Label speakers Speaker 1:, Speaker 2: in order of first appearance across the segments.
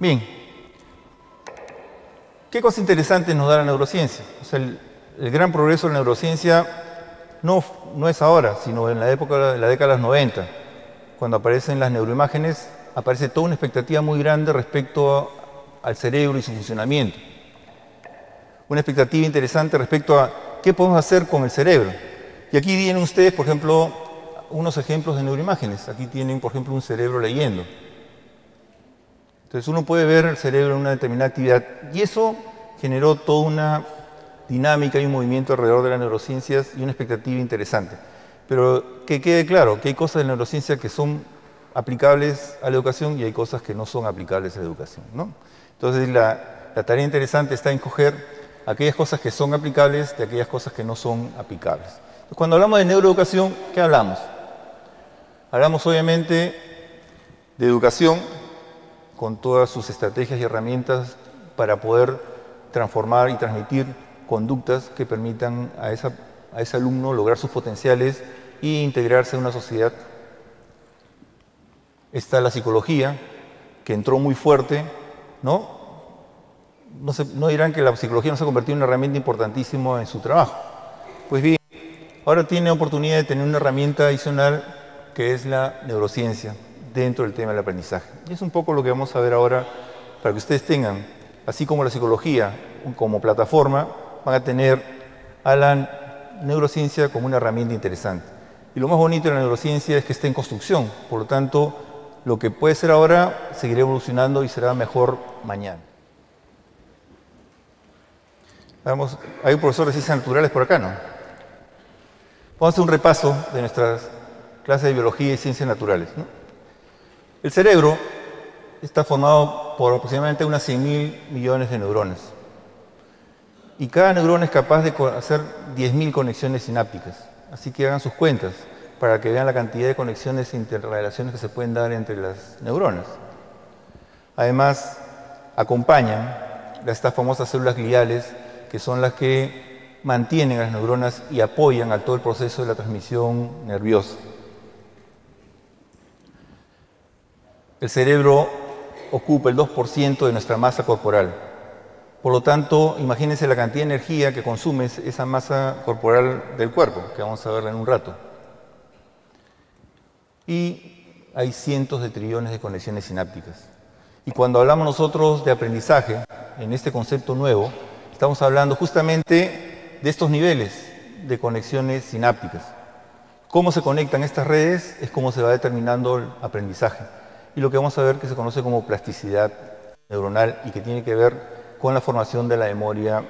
Speaker 1: Bien, ¿qué cosa interesante nos da la neurociencia? O sea, el gran progreso de la neurociencia no es ahora, sino en la época de la década de los 90, cuando aparecen las neuroimágenes, aparece toda una expectativa muy grande respecto al cerebro y su funcionamiento. Una expectativa interesante respecto a qué podemos hacer con el cerebro. Y aquí tienen ustedes, por ejemplo, unos ejemplos de neuroimágenes. Aquí tienen, por ejemplo, un cerebro leyendo. Entonces uno puede ver el cerebro en una determinada actividad. Y eso generó toda una dinámica y un movimiento alrededor de las neurociencias y una expectativa interesante. Pero que quede claro que hay cosas de neurociencia que son aplicables a la educación y hay cosas que no son aplicables a la educación, ¿no? Entonces la tarea interesante está en coger aquellas cosas que son aplicables de aquellas cosas que no son aplicables. Entonces, cuando hablamos de neuroeducación, ¿qué hablamos? Hablamos obviamente de educación con todas sus estrategias y herramientas para poder transformar y transmitir conductas que permitan a ese alumno lograr sus potenciales e integrarse en una sociedad. Está la psicología, que entró muy fuerte, ¿no? No dirán que la psicología no se ha convertido en una herramienta importantísima en su trabajo. Pues bien, ahora tiene oportunidad de tener una herramienta adicional que es la neurociencia dentro del tema del aprendizaje. Y es un poco lo que vamos a ver ahora para que ustedes tengan, así como la psicología como plataforma, van a tener a la neurociencia como una herramienta interesante. Y lo más bonito de la neurociencia es que está en construcción, por lo tanto, lo que puede ser ahora seguirá evolucionando y será mejor mañana. Vamos, hay un profesor de ciencias naturales por acá, ¿no? Vamos a hacer un repaso de nuestras clases de biología y ciencias naturales, ¿no? El cerebro está formado por aproximadamente unas 100.000 millones de neuronas. Y cada neurona es capaz de hacer 10.000 conexiones sinápticas. Así que hagan sus cuentas para que vean la cantidad de conexiones e interrelaciones que se pueden dar entre las neuronas. Además, acompañan estas famosas células gliales, que son las que mantienen a las neuronas y apoyan a todo el proceso de la transmisión nerviosa. El cerebro ocupa el 2% de nuestra masa corporal. Por lo tanto, imagínense la cantidad de energía que consume esa masa corporal del cuerpo, que vamos a verla en un rato. Y hay cientos de trillones de conexiones sinápticas. Y cuando hablamos nosotros de aprendizaje, en este concepto nuevo, estamos hablando justamente de estos niveles de conexiones sinápticas. Cómo se conectan estas redes es cómo se va determinando el aprendizaje. Y lo que vamos a ver que se conoce como plasticidad neuronal y que tiene que ver con la formación de la memoria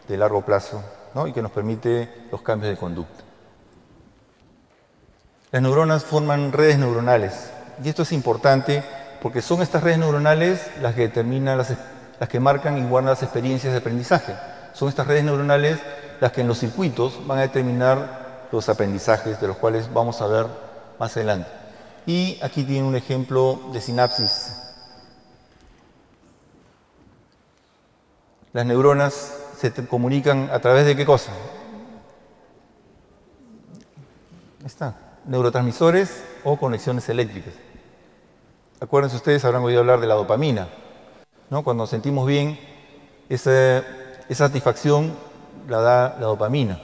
Speaker 1: de largo plazo, ¿no? Y que nos permite los cambios de conducta. Las neuronas forman redes neuronales y esto es importante porque son estas redes neuronales las que determinan, las que marcan y guardan las experiencias de aprendizaje. Son estas redes neuronales las que en los circuitos van a determinar los aprendizajes, de los cuales vamos a ver más adelante. Y aquí tiene un ejemplo de sinapsis. Las neuronas se comunican a través de ¿qué cosa? Ahí está. Neurotransmisores o conexiones eléctricas. Acuérdense ustedes, habrán oído hablar de la dopamina, ¿no? Cuando nos sentimos bien, esa satisfacción la da la dopamina.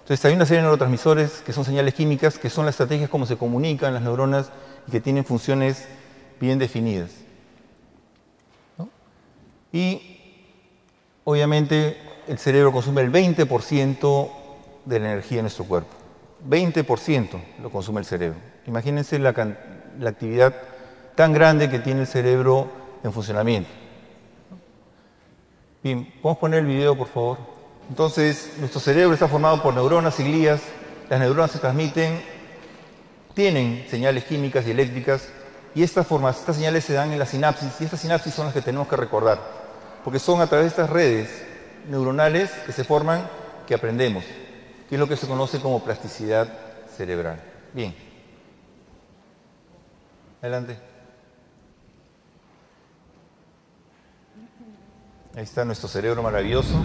Speaker 1: Entonces hay una serie de neurotransmisores que son señales químicas, que son las estrategias como se comunican las neuronas y que tienen funciones bien definidas, ¿no? Y obviamente el cerebro consume el 20% de la energía de nuestro cuerpo. 20% lo consume el cerebro. Imagínense la actividad tan grande que tiene el cerebro en funcionamiento. Bien, ¿podemos poner el video, por favor? Entonces, nuestro cerebro está formado por neuronas y glías. Las neuronas se transmiten, tienen señales químicas y eléctricas, y estas señales se dan en la sinapsis, y estas sinapsis son las que tenemos que recordar, porque son a través de estas redes neuronales que se forman que aprendemos, que es lo que se conoce como plasticidad cerebral. Bien. Adelante. Ahí está nuestro cerebro maravilloso.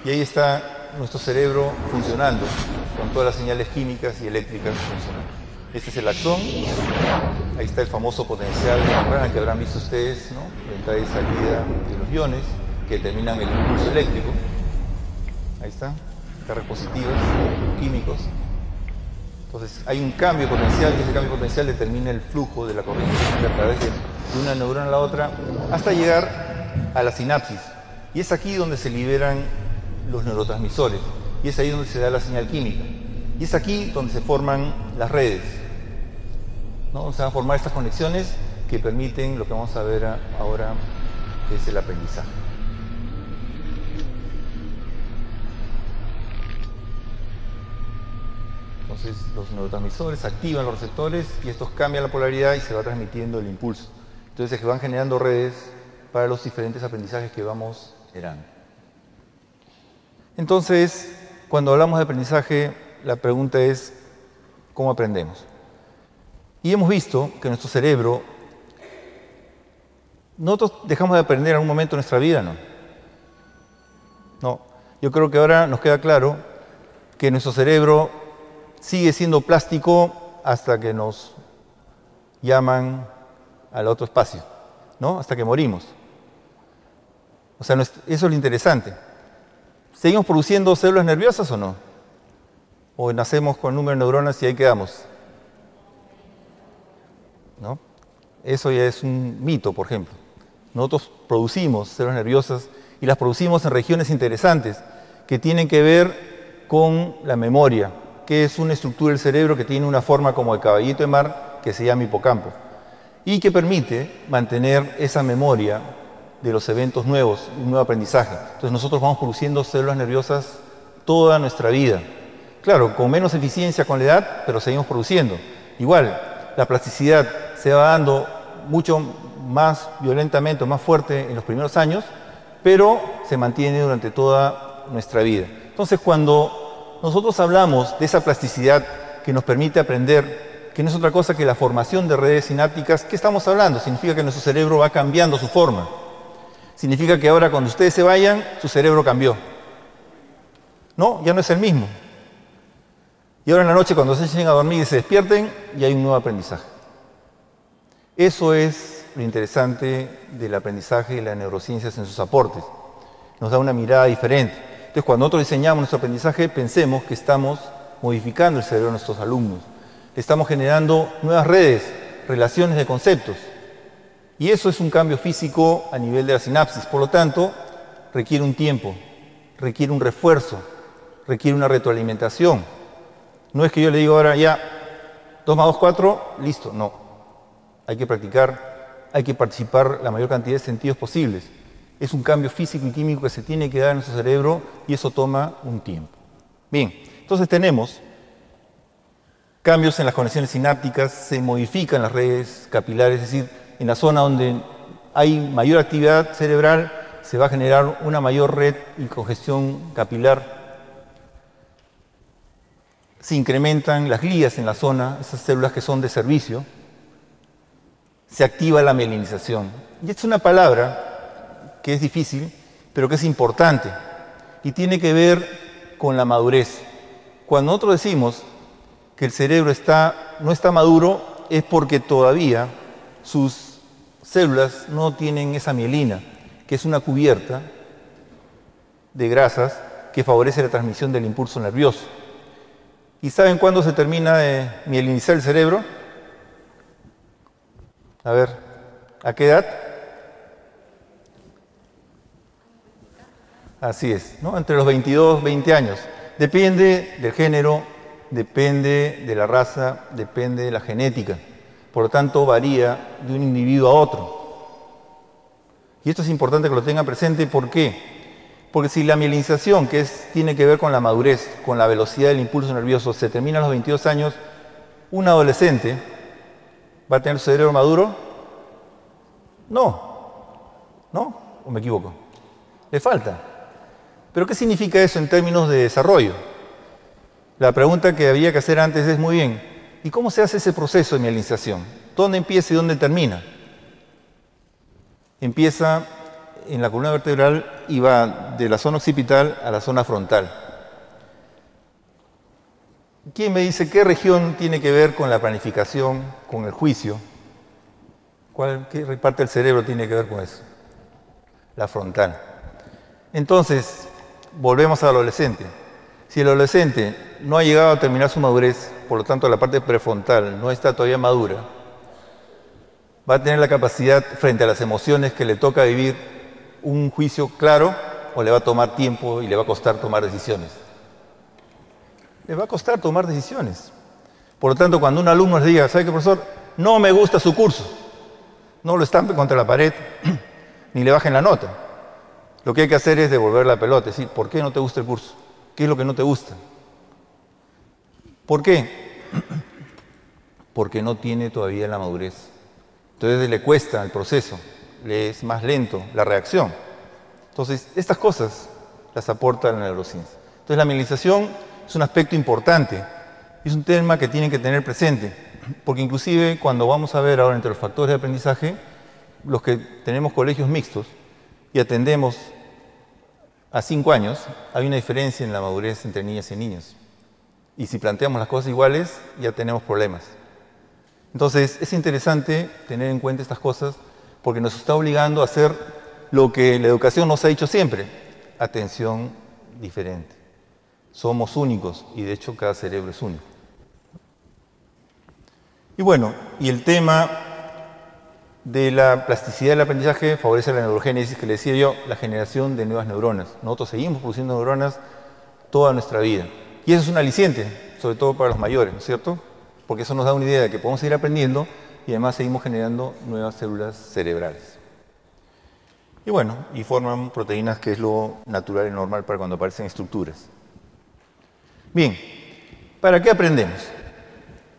Speaker 1: Y ahí está nuestro cerebro funcionando, con todas las señales químicas y eléctricas funcionando. Este es el axón. Ahí está el famoso potencial de membrana que habrán visto ustedes, ¿no? La entrada y salida de los iones que determinan el impulso eléctrico. Ahí está, cargas positivas, químicos. Entonces hay un cambio potencial y ese cambio potencial determina el flujo de la corriente a través de una neurona a la otra hasta llegar a la sinapsis. Y es aquí donde se liberan los neurotransmisores y es ahí donde se da la señal química. Y es aquí donde se forman las redes, ¿no? Se van a formar estas conexiones que permiten lo que vamos a ver ahora, que es el aprendizaje. Entonces los neurotransmisores activan los receptores y estos cambian la polaridad y se va transmitiendo el impulso. Entonces se van generando redes para los diferentes aprendizajes que vamos generando. Entonces, cuando hablamos de aprendizaje, la pregunta es, ¿cómo aprendemos? Y hemos visto que nuestro cerebro, nosotros dejamos de aprender en algún momento de nuestra vida, ¿no? No, yo creo que ahora nos queda claro que nuestro cerebro sigue siendo plástico hasta que nos llaman al otro espacio, ¿no? Hasta que morimos. O sea, eso es lo interesante. ¿Seguimos produciendo células nerviosas o no? ¿O nacemos con el número de neuronas y ahí quedamos? ¿No? Eso ya es un mito, por ejemplo. Nosotros producimos células nerviosas y las producimos en regiones interesantes que tienen que ver con la memoria, que es una estructura del cerebro que tiene una forma como el caballito de mar que se llama hipocampo y que permite mantener esa memoria de los eventos nuevos, un nuevo aprendizaje. Entonces nosotros vamos produciendo células nerviosas toda nuestra vida. Claro, con menos eficiencia con la edad, pero seguimos produciendo. Igual, la plasticidad se va dando mucho más violentamente o más fuerte en los primeros años, pero se mantiene durante toda nuestra vida. Entonces, cuando nosotros hablamos de esa plasticidad que nos permite aprender, que no es otra cosa que la formación de redes sinápticas, ¿qué estamos hablando? Significa que nuestro cerebro va cambiando su forma. Significa que ahora cuando ustedes se vayan, su cerebro cambió. No, ya no es el mismo. Y ahora en la noche cuando se echen a dormir y se despierten, ya hay un nuevo aprendizaje. Eso es lo interesante del aprendizaje y las neurociencias en sus aportes. Nos da una mirada diferente. Entonces, cuando nosotros diseñamos nuestro aprendizaje, pensemos que estamos modificando el cerebro de nuestros alumnos. Estamos generando nuevas redes, relaciones de conceptos. Y eso es un cambio físico a nivel de la sinapsis. Por lo tanto, requiere un tiempo, requiere un refuerzo, requiere una retroalimentación. No es que yo le digo ahora, ya, 2 más 2, 4, listo. No. Hay que practicar, hay que participar la mayor cantidad de sentidos posibles. Es un cambio físico y químico que se tiene que dar en nuestro cerebro y eso toma un tiempo. Bien, entonces tenemos cambios en las conexiones sinápticas, se modifican las redes capilares, es decir, en la zona donde hay mayor actividad cerebral se va a generar una mayor red y congestión capilar. Se incrementan las glías en la zona, esas células que son de servicio. Se activa la mielinización. Y esta es una palabra que es difícil, pero que es importante y tiene que ver con la madurez. Cuando nosotros decimos que el cerebro no está maduro, es porque todavía sus células no tienen esa mielina, que es una cubierta de grasas que favorece la transmisión del impulso nervioso. ¿Y saben cuándo se termina de mielinizar el cerebro? A ver, ¿a qué edad? Así es, ¿no? Entre los 22 y 20 años. Depende del género, depende de la raza, depende de la genética. Por lo tanto, varía de un individuo a otro. Y esto es importante que lo tengan presente. ¿Por qué? Porque si la mielinización, que tiene que ver con la madurez, con la velocidad del impulso nervioso, se termina a los 22 años, un adolescente va a tener su cerebro maduro. ¿No? ¿O me equivoco? Le falta. ¿Pero qué significa eso en términos de desarrollo? La pregunta que había que hacer antes es, muy bien, ¿y cómo se hace ese proceso de mielinización? ¿Dónde empieza y dónde termina? Empieza en la columna vertebral y va de la zona occipital a la zona frontal. ¿Quién me dice qué región tiene que ver con la planificación, con el juicio? ¿Qué parte del cerebro tiene que ver con eso? La frontal. Entonces, volvemos al adolescente. Si el adolescente no ha llegado a terminar su madurez, por lo tanto la parte prefrontal no está todavía madura, va a tener la capacidad frente a las emociones que le toca vivir un juicio claro, o le va a tomar tiempo y le va a costar tomar decisiones. Le va a costar tomar decisiones. Por lo tanto, cuando un alumno les diga, ¿sabe qué, profesor? No me gusta su curso. No lo estampe contra la pared, ni le bajen la nota. Lo que hay que hacer es devolver la pelota, es decir, ¿por qué no te gusta el curso? ¿Qué es lo que no te gusta? ¿Por qué? Porque no tiene todavía la madurez. Entonces le cuesta el proceso, le es más lento la reacción. Entonces, estas cosas las aporta la neurociencia. Entonces, la mielinización es un aspecto importante, es un tema que tienen que tener presente, porque inclusive cuando vamos a ver ahora entre los factores de aprendizaje, los que tenemos colegios mixtos y atendemos a 5 años, hay una diferencia en la madurez entre niñas y niños. Y si planteamos las cosas iguales, ya tenemos problemas. Entonces, es interesante tener en cuenta estas cosas porque nos está obligando a hacer lo que la educación nos ha dicho siempre: atención diferente. Somos únicos y de hecho cada cerebro es único. Y bueno, y el tema de la plasticidad del aprendizaje favorece la neurogénesis, que le decía yo, la generación de nuevas neuronas. Nosotros seguimos produciendo neuronas toda nuestra vida. Y eso es un aliciente, sobre todo para los mayores, ¿no es cierto? Porque eso nos da una idea de que podemos seguir aprendiendo y además seguimos generando nuevas células cerebrales. Y bueno, y forman proteínas, que es lo natural y normal para cuando aparecen estructuras. Bien, ¿para qué aprendemos?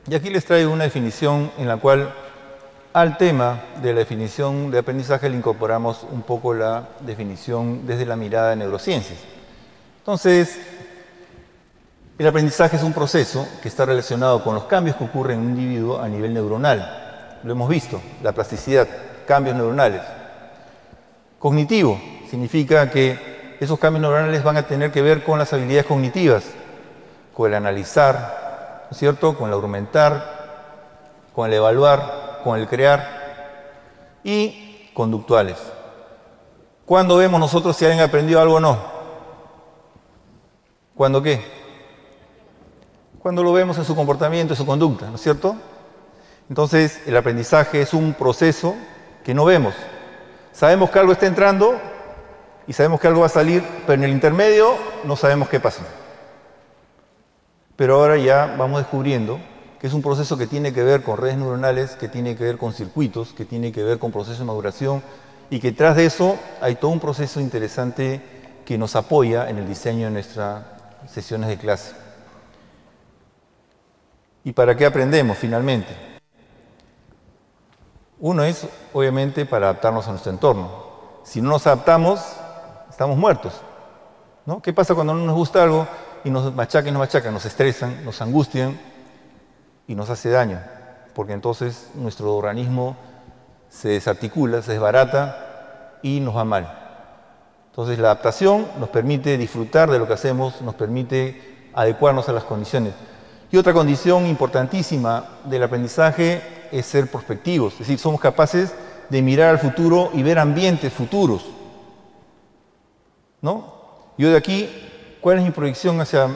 Speaker 1: Y aquí les traigo una definición en la cual al tema de la definición de aprendizaje le incorporamos un poco la definición desde la mirada de neurociencias. Entonces, el aprendizaje es un proceso que está relacionado con los cambios que ocurren en un individuo a nivel neuronal. Lo hemos visto, la plasticidad, cambios neuronales. Cognitivo significa que esos cambios neuronales van a tener que ver con las habilidades cognitivas, con el analizar, ¿no es cierto?, con el argumentar, con el evaluar, con el crear, y conductuales. ¿Cuándo vemos nosotros si alguien aprendió algo o no? ¿Cuándo qué? Cuando lo vemos en su comportamiento, en su conducta, ¿no es cierto? Entonces, el aprendizaje es un proceso que no vemos. Sabemos que algo está entrando y sabemos que algo va a salir, pero en el intermedio no sabemos qué pasa. Pero ahora ya vamos descubriendo que es un proceso que tiene que ver con redes neuronales, que tiene que ver con circuitos, que tiene que ver con procesos de maduración, y que tras de eso hay todo un proceso interesante que nos apoya en el diseño de nuestras sesiones de clase. ¿Y para qué aprendemos finalmente? Uno es, obviamente, para adaptarnos a nuestro entorno. Si no nos adaptamos, estamos muertos, ¿no? ¿Qué pasa cuando no nos gusta algo y nos machacan, nos estresan, nos angustian y nos hace daño? Porque entonces nuestro organismo se desarticula, se desbarata y nos va mal. Entonces la adaptación nos permite disfrutar de lo que hacemos, nos permite adecuarnos a las condiciones. Y otra condición importantísima del aprendizaje es ser prospectivos, es decir, somos capaces de mirar al futuro y ver ambientes futuros, ¿no? Yo de aquí, ¿cuál es mi proyección hacia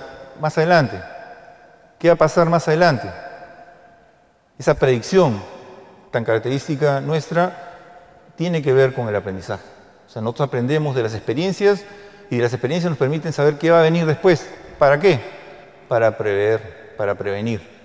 Speaker 1: más adelante? ¿Qué va a pasar más adelante? Esa predicción tan característica nuestra tiene que ver con el aprendizaje. O sea, nosotros aprendemos de las experiencias y de las experiencias nos permiten saber qué va a venir después. ¿Para qué? Para prever, para prevenir.